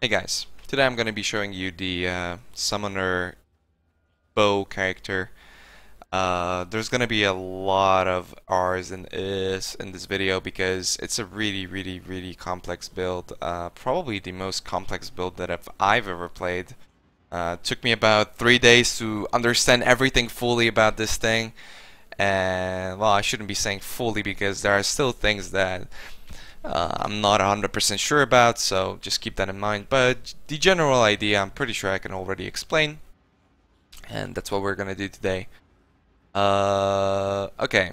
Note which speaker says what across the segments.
Speaker 1: Hey guys, today I'm going to be showing you the Summoner Bow character. There's going to be a lot of R's and Is in this video because it's a really complex build. Probably the most complex build that I've ever played. Took me about 3 days to understand everything fully about this thing. And well, I shouldn't be saying fully because there are still things that I'm not 100% sure about, so just keep that in mind. But the general idea, I'm pretty sure I can already explain, and that's what we're gonna do today. Okay.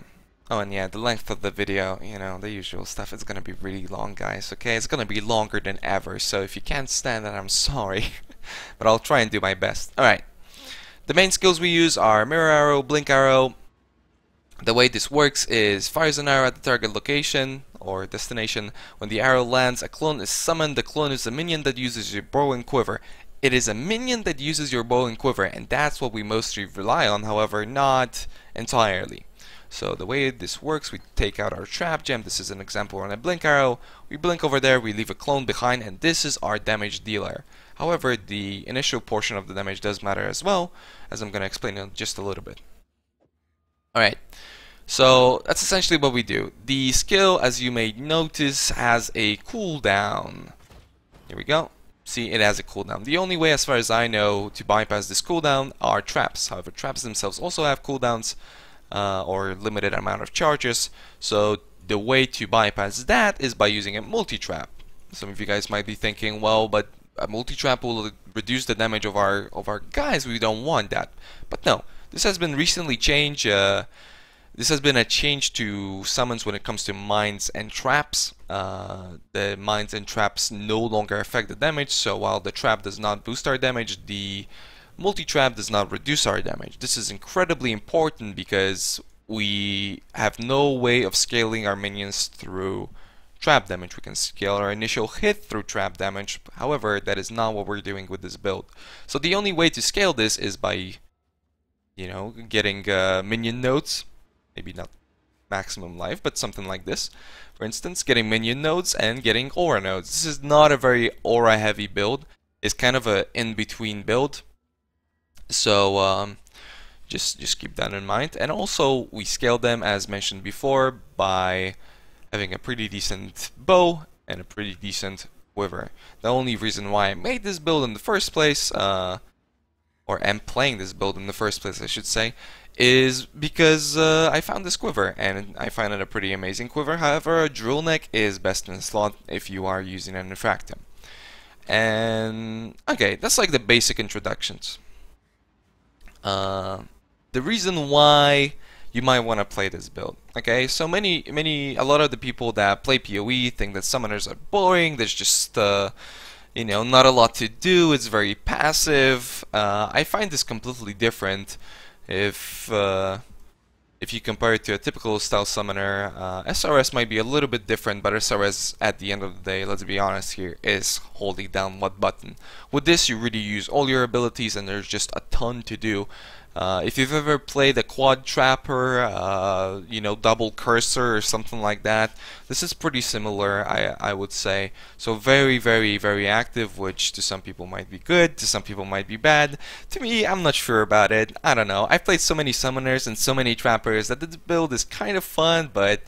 Speaker 1: Oh, and yeah, the length of the video, you know, the usual stuff. It's gonna be really long, guys. Okay, it's gonna be longer than ever. So if you can't stand it, I'm sorry, but I'll try and do my best. All right. The main skills we use are mirror arrow, blink arrow. The way this works is fires an arrow at the target location or destination. When the arrow lands, a clone is summoned. The clone is a minion that uses your bow and quiver. It is a minion that uses your bow and quiver, and that's what we mostly rely on, however, not entirely. So the way this works, we take out our trap gem. This is an example on a blink arrow. We blink over there, we leave a clone behind, and this is our damage dealer. However, the initial portion of the damage does matter as well, as I'm going to explain in just a little bit. Alright, so that's essentially what we do. The skill, as you may notice, has a cooldown. Here we go. See, it has a cooldown. The only way, as far as I know, to bypass this cooldown are traps. However, traps themselves also have cooldowns or limited amount of charges. So the way to bypass that is by using a multi-trap. Some of you guys might be thinking, well, but a multi-trap will reduce the damage of our guys. We don't want that. But no. This has been recently changed. This has been a change to summons when it comes to mines and traps. The mines and traps no longer affect the damage, so while the trap does not boost our damage, the multi-trap does not reduce our damage. This is incredibly important because we have no way of scaling our minions through trap damage. We can scale our initial hit through trap damage, however, that is not what we're doing with this build. So the only way to scale this is by getting minion nodes, maybe not maximum life, but something like this. For instance, getting minion nodes and getting aura nodes. This is not a very aura heavy build. It's kind of a in-between build. So just keep that in mind. And also we scale them, as mentioned before, by having a pretty decent bow and a pretty decent quiver. The only reason why I made this build in the first place, or am playing this build in the first place, I should say, is because I found this quiver, and I find it a pretty amazing quiver. However, a drill neck is best in slot if you are using an infractum. And okay, that's like the basic introductions. The reason why you might want to play this build. Okay, so a lot of the people that play PoE think that summoners are boring. There's just not a lot to do. It's very passive. I find this completely different. If you compare it to a typical style summoner, SRS might be a little bit different, but SRS at the end of the day, let's be honest here, is holding down what button. With this, you really use all your abilities, and there's just a ton to do. If you've ever played a quad trapper, double cursor or something like that, this is pretty similar, I would say. So very active, which to some people might be good, to some people might be bad. To me, I'm not sure about it. I don't know. I've played so many summoners and so many trappers that this build is kind of fun, but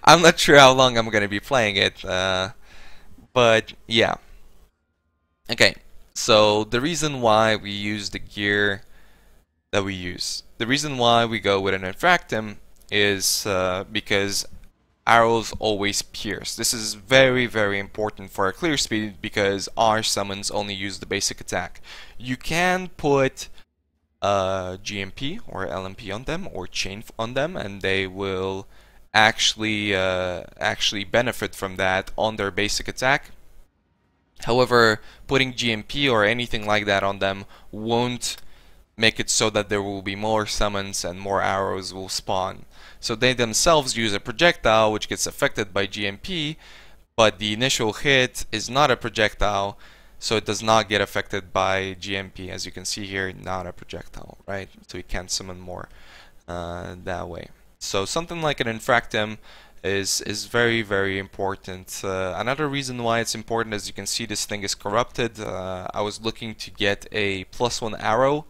Speaker 1: I'm not sure how long I'm gonna be playing it. But yeah. Okay. So the reason why we use the gear that we use, the reason why we go with an infractum is because arrows always pierce. This is very important for our clear speed because our summons only use the basic attack. You can put GMP or LMP on them or chain on them, and they will actually benefit from that on their basic attack. However, putting GMP or anything like that on them won't make it so that there will be more summons and more arrows will spawn. So they themselves use a projectile which gets affected by GMP, but the initial hit is not a projectile, so it does not get affected by GMP. As you can see here, not a projectile, right? So you can't summon more that way. So something like an infractum is very, very important. Another reason why it's important, as you can see, this thing is corrupted. I was looking to get a +1 arrow,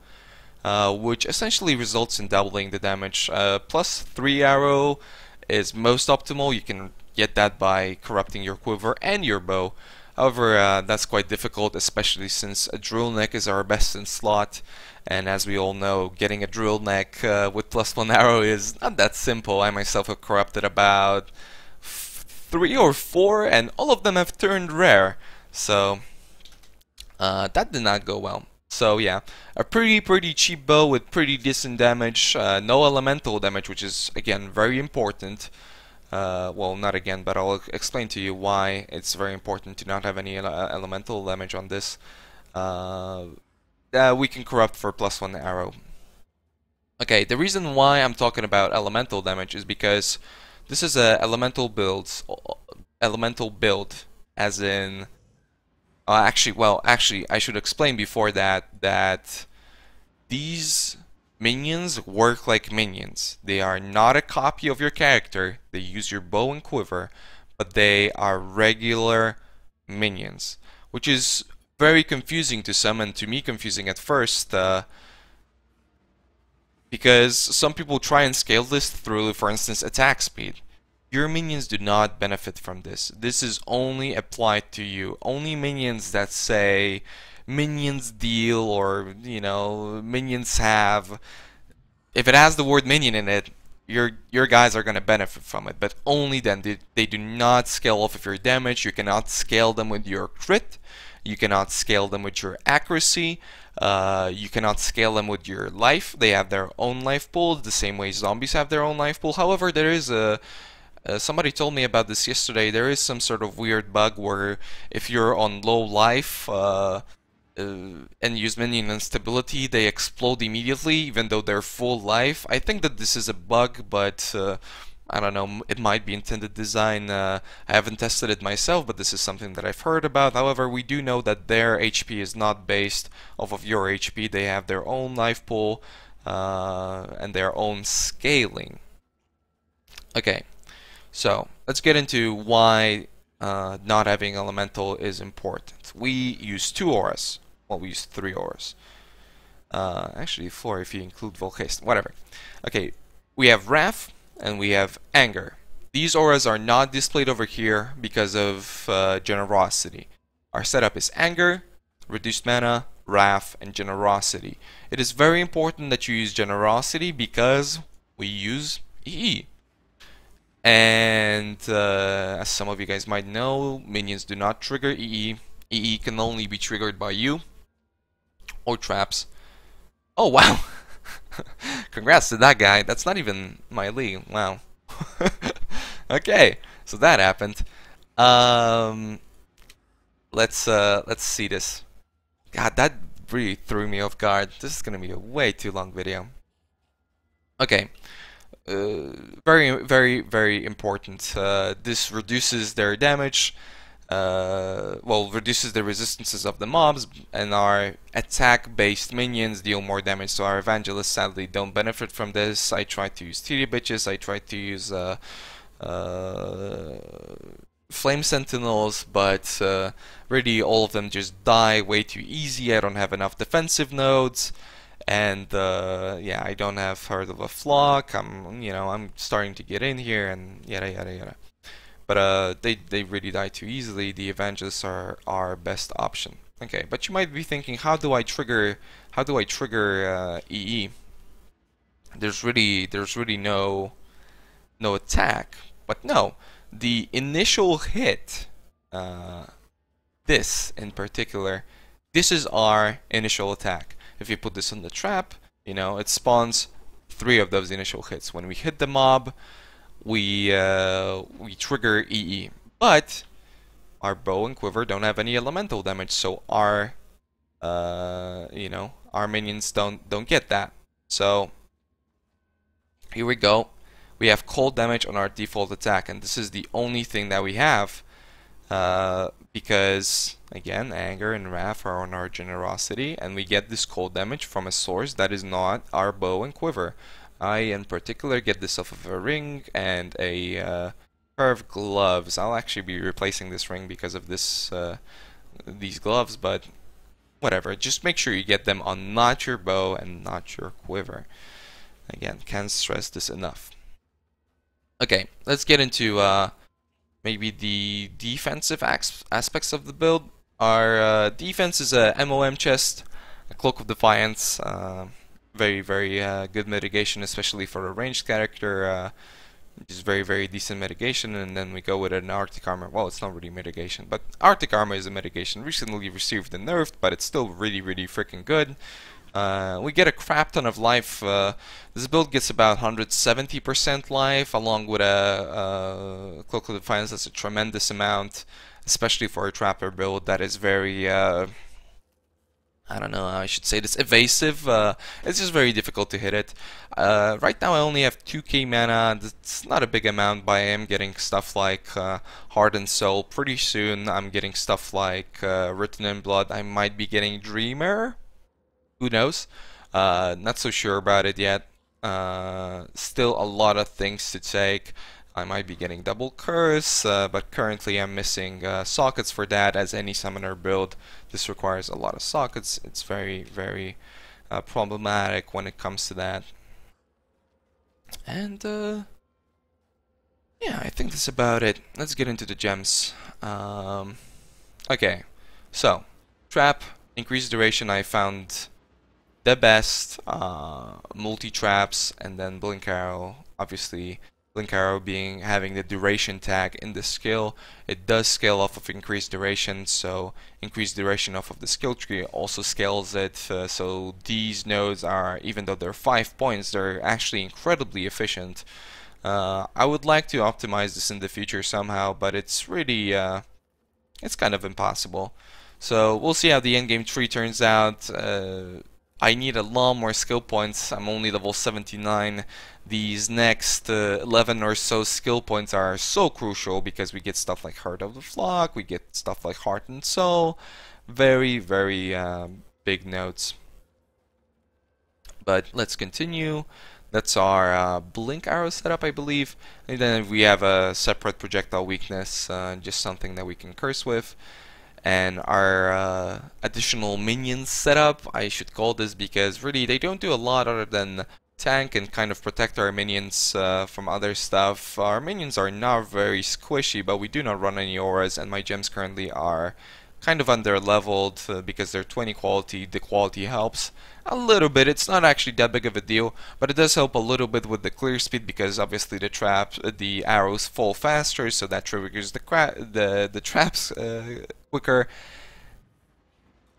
Speaker 1: which essentially results in doubling the damage. +3 arrow is most optimal. You can get that by corrupting your quiver and your bow. However, that's quite difficult, especially since a drill neck is our best in slot. And as we all know, getting a drill neck with +1 arrow is not that simple. I myself have corrupted about 3 or 4, and all of them have turned rare. So that did not go well. So yeah, a pretty cheap bow with pretty decent damage, no elemental damage, which is again very important. Well, not again, but I'll explain to you why it's very important to not have any elemental damage on this. We can corrupt for +1 arrow. Okay, the reason why I'm talking about elemental damage is because this is a elemental build, as in. Actually, I should explain before that these minions work like minions. They are not a copy of your character. They use your bow and quiver, but they are regular minions, which is very confusing to some, and to me confusing at first, because some people try and scale this through, for instance, attack speed. Your minions do not benefit from this. This is only applied to you. Only minions that say minions deal, or minions have. If it has the word minion in it, your guys are gonna benefit from it. But only then. They do not scale off of your damage. You cannot scale them with your crit. You cannot scale them with your accuracy. You cannot scale them with your life. They have their own life pool, the same way zombies have their own life pool. However, there is a somebody told me about this yesterday. There is some sort of weird bug where if you're on low life and use minion instability, they explode immediately even though they're full life. I think that this is a bug, but I don't know, it might be intended design. I haven't tested it myself, but this is something that I've heard about. However, we do know that their HP is not based off of your HP. They have their own life pool and their own scaling. Okay. So let's get into why not having elemental is important. We use 2 auras. Well, we use 3 auras. Actually 4 if you include Volhaste. Whatever. Okay, we have Wrath and we have Anger. These auras are not displayed over here because of Generosity. Our setup is Anger, Reduced Mana, Wrath, and Generosity. It is very important that you use Generosity because we use EE. And as some of you guys might know, minions do not trigger EE. EE can only be triggered by you or traps. Oh wow! Congrats to that guy. That's not even my league. Wow. Okay, so that happened. Let's see this. God, that really threw me off guard. This is gonna be a way too long video. Okay. Very important. This reduces their damage, well, reduces the resistances of the mobs, and our attack-based minions deal more damage. So our evangelists sadly don't benefit from this. I tried to use TD bitches. I tried to use Flame Sentinels, but really all of them just die way too easy. I don't have enough defensive nodes. And yeah, I don't have Heart of a Flock. I'm starting to get in here, and yada yada yada. But they really die too easily. The Evangelists are our best option. Okay, but you might be thinking, how do I trigger EE? There's really no attack. But no, the initial hit, this in particular, this is our initial attack. If you put this on the trap, it spawns 3 of those initial hits. When we hit the mob, we trigger EE. But our bow and quiver don't have any elemental damage, so our our minions don't get that. So here we go. We have cold damage on our default attack, and this is the only thing that we have. Because again, Anger and Wrath are on our Generosity, and we get this cold damage from a source that is not our bow and quiver. I in particular get this off of a ring and a Flame Sentinel. So Curved gloves. I'll actually be replacing this ring because of this these gloves, but whatever. Just make sure you get them on not your bow and not your quiver. Again, can't stress this enough. Okay, let's get into maybe the defensive aspects of the build. Our defense is a MOM chest, a Cloak of Defiance. Very, very good mitigation, especially for a ranged character. Which is very, very decent mitigation, and then we go with an Arctic Armor. Well, it's not really mitigation, but Arctic Armor is a mitigation. Recently received the nerf, but it's still really, really freaking good. We get a crap ton of life. This build gets about 170% life, along with a Cloak of Defiance. That's a tremendous amount, especially for a Trapper build that is very I don't know how I should say this, evasive. It's just very difficult to hit it. Right now I only have 2k mana. It's not a big amount, but I am getting stuff like Heart and Soul. Pretty soon I'm getting stuff like Written in Blood. I might be getting Dreamer. Who knows? Not so sure about it yet. Still a lot of things to take. I might be getting Double Curse, but currently I'm missing sockets for that. As any summoner build, this requires a lot of sockets. It's very, very problematic when it comes to that. And yeah, I think that's about it. Let's get into the gems. Okay, so trap, increased duration. I found the best multi-traps, and then Blink Arrow, obviously. Blink Arrow being having the duration tag in the skill. It does scale off of increased duration, so increased duration off of the skill tree also scales it. So these nodes are, even though they're 5 points, they're actually incredibly efficient. I would like to optimize this in the future somehow, but it's really it's kind of impossible. So we'll see how the endgame tree turns out. I need a lot more skill points. I'm only level 79. These next 11 or so skill points are so crucial because we get stuff like Heart of the Flock, we get stuff like Heart and Soul. Very, very big notes. But let's continue. That's our Blink Arrow setup, I believe. And then we have a separate projectile weakness, just something that we can curse with. And our additional minions setup, I should call this, because really they don't do a lot other than tank and kind of protect our minions from other stuff. Our minions are not very squishy, but we do not run any auras, and my gems currently are kind of under leveled because they're 20 quality. The quality helps a little bit. It's not actually that big of a deal, but it does help a little bit with the clear speed because obviously the arrows fall faster, so that triggers the traps quicker.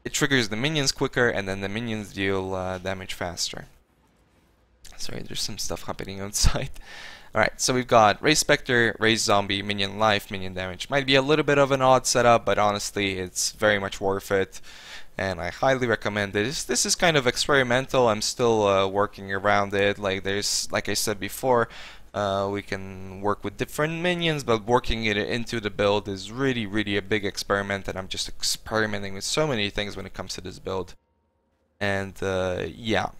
Speaker 1: It triggers the minions quicker, and then the minions deal damage faster. Sorry, there's some stuff happening outside. Alright, so we've got Raise Spectre, Raise Zombie, Minion Life, Minion Damage. Might be a little bit of an odd setup, but honestly, it's very much worth it. And I highly recommend it. This is kind of experimental. I'm still working around it. Like I said before, we can work with different minions, but working it into the build is really, really a big experiment. And I'm just experimenting with so many things when it comes to this build. And yeah.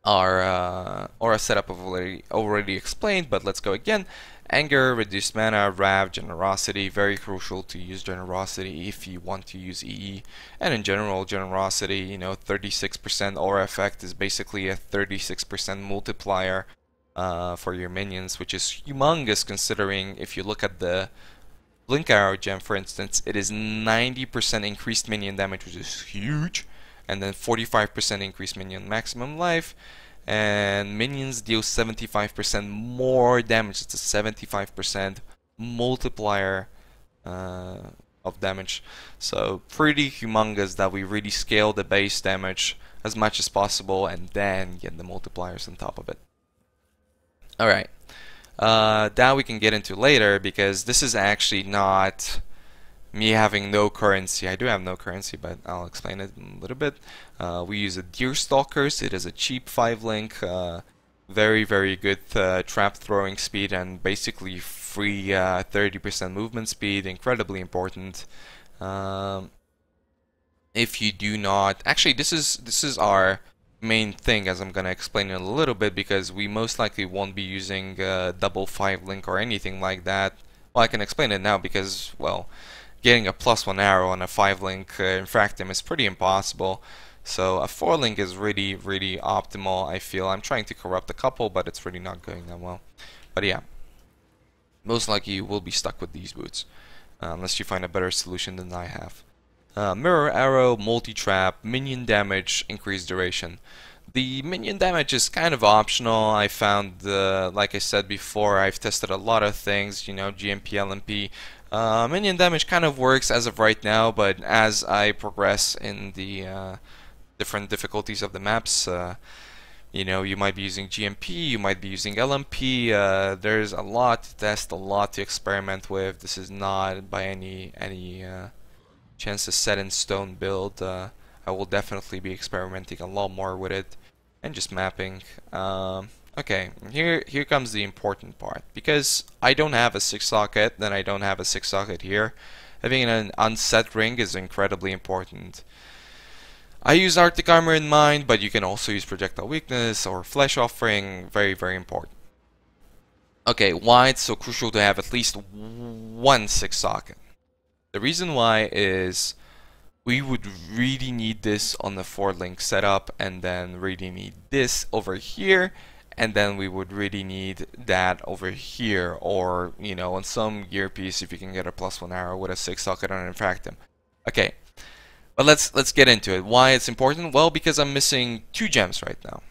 Speaker 1: Our aura setup I've already explained, but let's go again. Anger, reduced mana, Rav, Generosity. Very crucial to use Generosity if you want to use EE. And in general, Generosity, you know, 36% aura effect is basically a 36% multiplier for your minions, which is humongous considering if you look at the Blink Arrow gem, for instance, it is 90% increased minion damage, which is huge. And then 45% increased minion maximum life, and minions deal 75% more damage. It's a 75% multiplier of damage, so pretty humongous that we really scale the base damage as much as possible and then get the multipliers on top of it. Alright, that we can get into later because this is actually not me having no currency. I do have no currency, but I'll explain it in a little bit. We use a Deerstalkers. It is a cheap 5-link, very, very good trap throwing speed, and basically free 30% movement speed. Incredibly important. If you do not, actually, this is our main thing, as I'm gonna explain in a little bit, because we most likely won't be using double 5 link or anything like that. Well, I can explain it now because, well, getting a +1 arrow on a 5 link infractum is pretty impossible. So a 4 link is really, really optimal, I feel. I'm trying to corrupt a couple, but it's really not going that well. But yeah, most likely you will be stuck with these boots, unless you find a better solution than I have. Mirror arrow, multi-trap, minion damage, increased duration. The minion damage is kind of optional. I found, like I said before, I've tested a lot of things, you know, GMP, LMP. Minion damage kind of works as of right now, but as I progress in the different difficulties of the maps, you know, you might be using GMP, you might be using LMP. There's a lot to test, a lot to experiment with. This is not by any chance a set in stone build. I will definitely be experimenting a lot more with it and just mapping. Okay, here comes the important part. Because I don't have a 6 socket, then I don't have a 6 socket here. Having an unset ring is incredibly important. I use Arctic Armor in mind, but you can also use Projectile Weakness or Flesh Offering. Very, very important. Okay, why it's so crucial to have at least one 6 socket? The reason why is we would really need this on the 4 link setup, and then really need this over here, and then we would really need that over here, or, you know, on some gear piece if you can get a +1 arrow with a 6 socket on an infractum. Okay, but let's get into it. Why it's important? Well, because I'm missing 2 gems right now.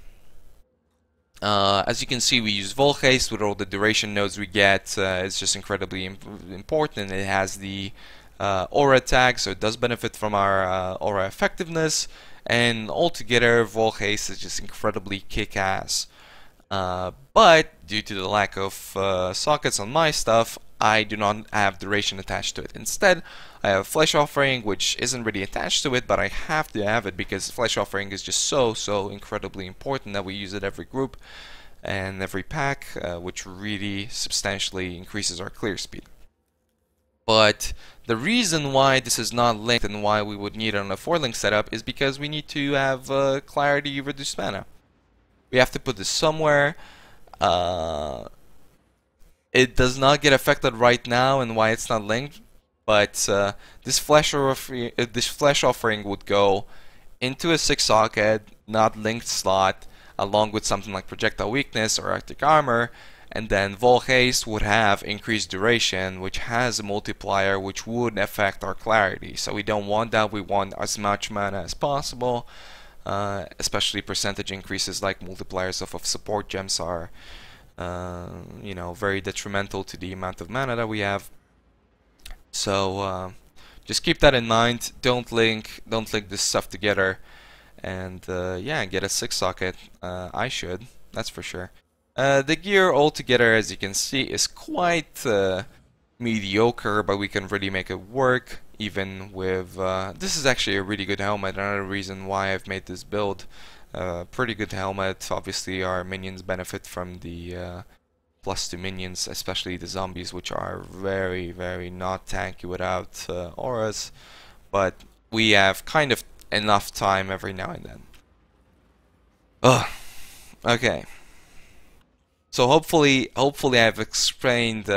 Speaker 1: As you can see, we use Volhaste with all the duration nodes we get. It's just incredibly important. It has the aura tag, so it does benefit from our aura effectiveness, and altogether Volhaste is just incredibly kick-ass. But due to the lack of sockets on my stuff, I do not have duration attached to it. Instead, I have Flesh Offering, which isn't really attached to it, but I have to have it because Flesh Offering is just so incredibly important that we use it every group and every pack, which really substantially increases our clear speed. But the reason why this is not linked and why we would need it on a 4 link setup is because we need to have clarity reduced mana. We have to put this somewhere. It does not get affected right now, and why it's not linked, but this flesh offering would go into a 6 socket, not linked slot, along with something like Projectile Weakness or Arctic Armor, and then Volhaste would have increased duration, which has a multiplier which would affect our clarity. So we don't want that. We want as much mana as possible, especially percentage increases like multipliers of support gems are, you know, very detrimental to the amount of mana that we have. So just keep that in mind. Don't link this stuff together, and yeah, get a 6 socket. I should, that's for sure. The gear altogether, as you can see, is quite mediocre, but we can really make it work, even with... this is actually a really good helmet, another reason why I've made this build. Pretty good helmet. Obviously our minions benefit from the +2 minions, especially the zombies, which are very not tanky without auras, but we have kind of enough time every now and then. Ugh. Okay. So hopefully I've explained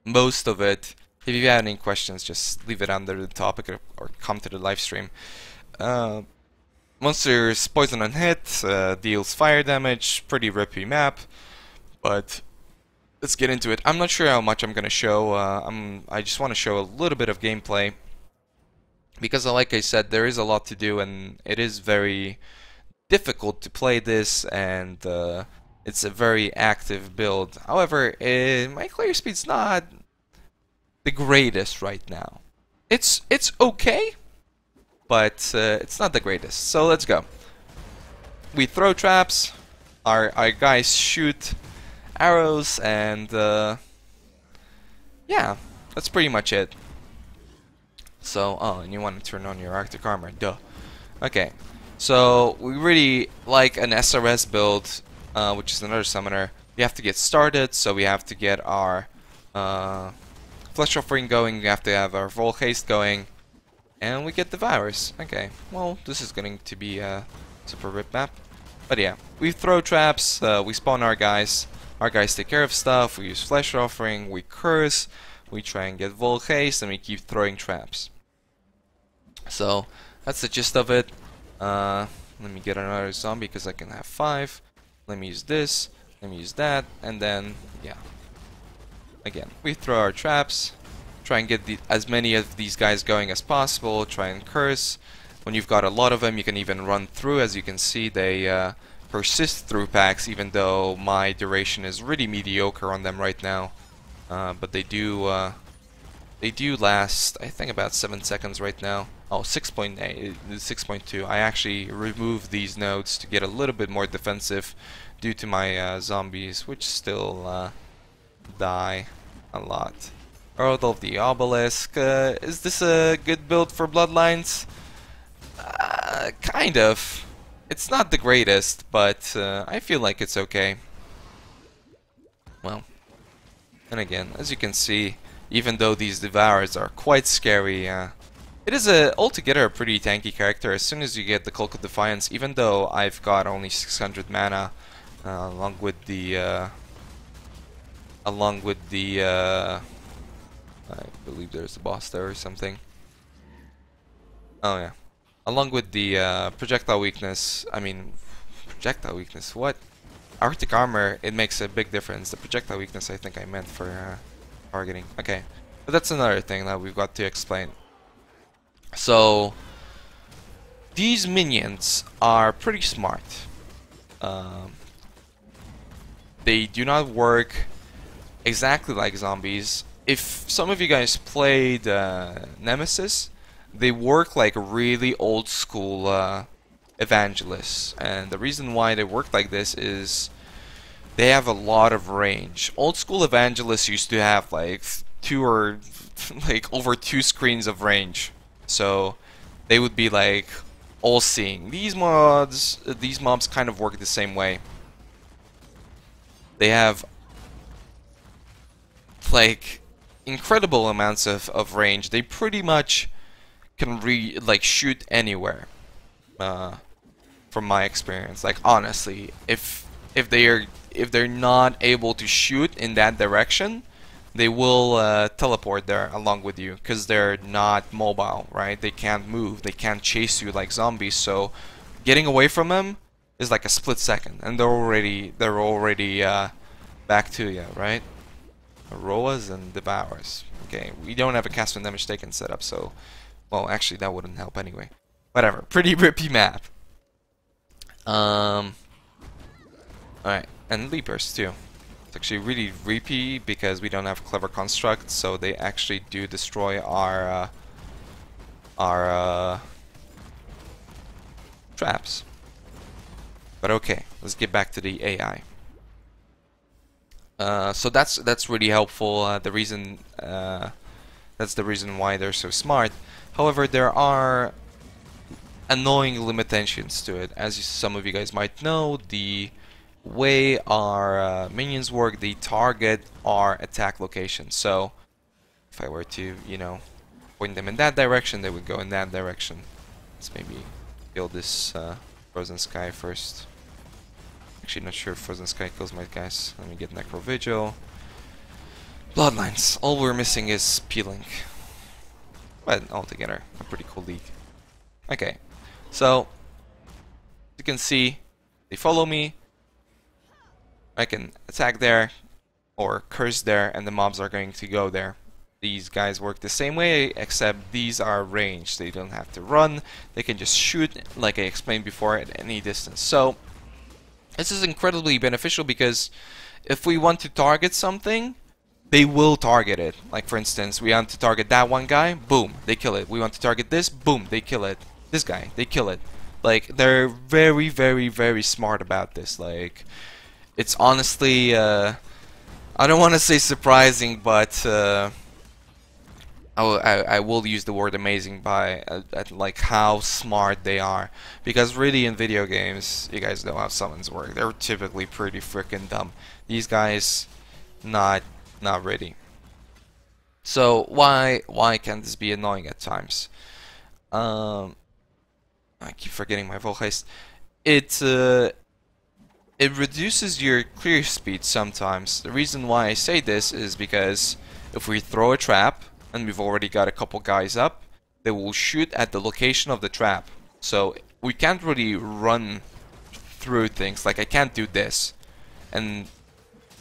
Speaker 1: most of it. If you have any questions, just leave it under the topic or come to the live stream. Monsters poison on hit, deals fire damage, pretty rippy map, but let's get into it. I'm not sure how much I'm gonna show. I just want to show a little bit of gameplay because, like I said, there is a lot to do, and it is very difficult to play this, and it's a very active build. However, my clear speed's not the greatest right now. It's okay, but it's not the greatest. So let's go. We throw traps, our guys shoot arrows, and yeah, that's pretty much it. So, oh, and you want to turn on your Arctic Armor, duh. Okay, so we really like an SRS build, which is another summoner. We have to get started, so we have to get our Flesh Offering going, we have to have our Volhaste going. And we get the virus. Okay, well, this is going to be a super rip map. But yeah, we throw traps, we spawn our guys take care of stuff, we use flesh offering, we curse, we try and get Volk haste, and we keep throwing traps. So, that's the gist of it. Let me get another zombie because I can have 5. Let me use this, let me use that, and then, yeah. Again, we throw our traps, try and get as many of these guys going as possible, try and curse. When you've got a lot of them, you can even run through. As you can see, they persist through packs, even though my duration is really mediocre on them right now. But they do last, I think, about 7 seconds right now. Oh, 6.8, 6.2. I actually removed these nodes to get a little bit more defensive due to my zombies, which still die a lot. Earth of the Obelisk. Is this a good build for Bloodlines? Kind of. It's not the greatest, but I feel like it's okay. Well, and again, as you can see, even though these Devourers are quite scary, it is altogether a pretty tanky character. As soon as you get the Cult of Defiance, even though I've got only 600 mana, along with the I believe there's a boss there or something. Oh yeah. Along with the projectile weakness, what? Arctic armor, it makes a big difference. The projectile weakness I think I meant for targeting. Okay, but that's another thing that we've got to explain. So, these minions are pretty smart. They do not work exactly like zombies. If some of you guys played Nemesis, they work like really old school evangelists, and the reason why they work like this is they have a lot of range. Old school evangelists used to have like over 2 screens of range, so they would be like all-seeing. These mobs kind of work the same way. They have like incredible amounts of range. They pretty much can shoot anywhere. From my experience, like honestly, if they're not able to shoot in that direction, they will teleport there along with you because they're not mobile, right? They can't move, they can't chase you like zombies. So getting away from them is like a split second, and they're already back to you, right? Roas and Devours. Okay, we don't have a cast when damage taken setup, so well, actually that wouldn't help anyway. Whatever, pretty rippy map. Alright, and Leapers too. It's actually really rippy because we don't have clever constructs, so they actually do destroy our traps. But okay, let's get back to the AI. So that's really helpful. That's the reason why they're so smart. However, there are annoying limitations to it. As some of you guys might know, the way our minions work, they target our attack location. So if I were to, point them in that direction, they would go in that direction. Let's maybe kill this Frozen Sky first. Actually, not sure if Frozen Sky kills my guys. Let me get Necro Vigil. Bloodlines. All we're missing is Peeling. But altogether, a pretty cool league. Okay, so you can see they follow me. I can attack there or curse there, and the mobs are going to go there. These guys work the same way, except these are ranged. They don't have to run. They can just shoot, like I explained before, at any distance. So this is incredibly beneficial because if we want to target something, they will target it. Like for instance, we want to target that one guy, boom, they kill it. We want to target this, boom, they kill it. This guy, they kill it. Like, they're very, very, very smart about this. Like, it's honestly, I don't want to say surprising, but I will use the word amazing by at like how smart they are. Because really in video games, you guys know how summons work. They're typically pretty freaking dumb. These guys, not really. So why can this be annoying at times? I keep forgetting my vocals. It reduces your clear speed sometimes. The reason why I say this is because if we throw a trap and we've already got a couple guys up, they will shoot at the location of the trap. So we can't really run through things. Like I can't do this and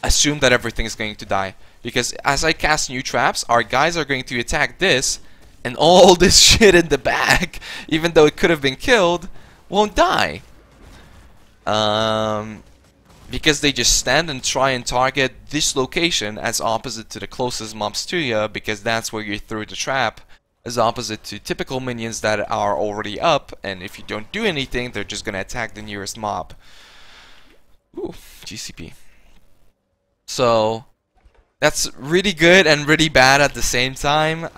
Speaker 1: assume that everything is going to die. Because as I cast new traps, our guys are going to attack this, and all this shit in the back, even though it could have been killed, won't die. Because they just stand and try and target this location as opposite to the closest mobs to you, because that's where you threw the trap, as opposite to typical minions that are already up, and if you don't do anything, they're just gonna attack the nearest mob. Ooh, GCP. So, that's really good and really bad at the same time,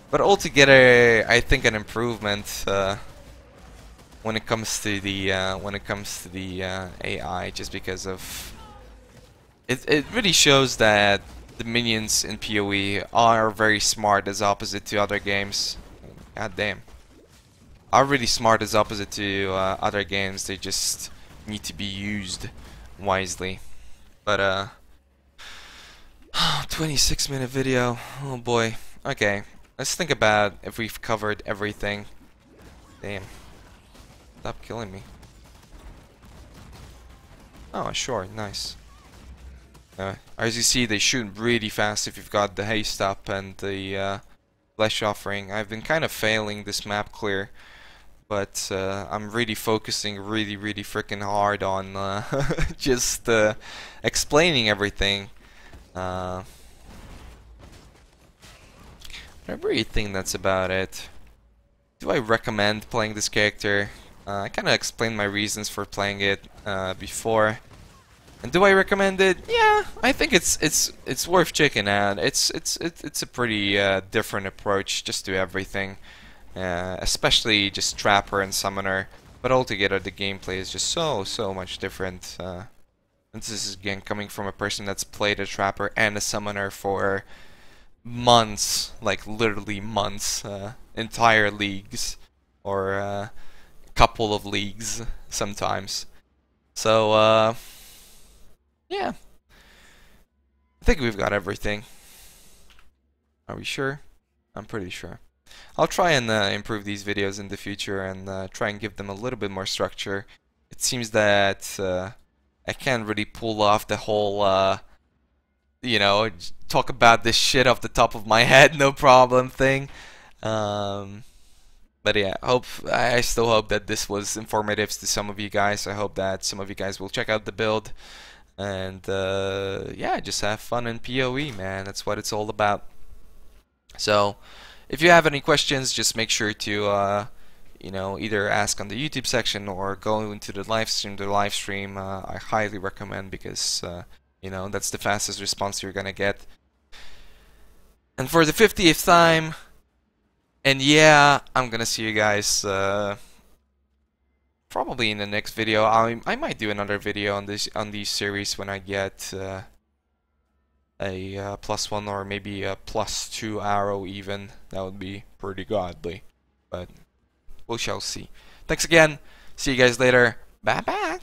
Speaker 1: but altogether, I think an improvement, when it comes to the AI, just because of it really shows that the minions in PoE are very smart as opposite to other games. God damn, are really smart as opposite to other games. They just need to be used wisely. But 26-minute video. Oh boy. Okay, let's think about if we've covered everything. Damn. Stop killing me. Oh, sure, nice. As you see, they shoot really fast if you've got the haste up and the flesh offering. I've been kind of failing this map clear, but I'm really focusing really freaking hard on just explaining everything. I really think that's about it. Do I recommend playing this character? I kind of explained my reasons for playing it before, and do I recommend it? Yeah, I think it's worth checking out. It's a pretty different approach just to everything, especially just Trapper and Summoner. But altogether, the gameplay is just so much different. And this is again coming from a person that's played a Trapper and a Summoner for months, like literally months, entire leagues, or couple of leagues sometimes. So yeah, I think we've got everything. Are we sure? I'm pretty sure. I'll try and improve these videos in the future and try and give them a little bit more structure. It seems that I can't really pull off the whole you know, talk about this shit off the top of my head, no problem thing. But yeah, I still hope that this was informative to some of you guys. I hope that some of you guys will check out the build, and yeah, just have fun in PoE, man. That's what it's all about. So, if you have any questions, just make sure to you know, either ask on the YouTube section or go into the live stream. The live stream I highly recommend, because you know, that's the fastest response you're gonna get. And for the 50th time. And yeah, I'm gonna see you guys probably in the next video. I might do another video on these series when I get a +1 or maybe a +2 arrow even. That would be pretty godly, but we shall see. Thanks again. See you guys later. Bye bye.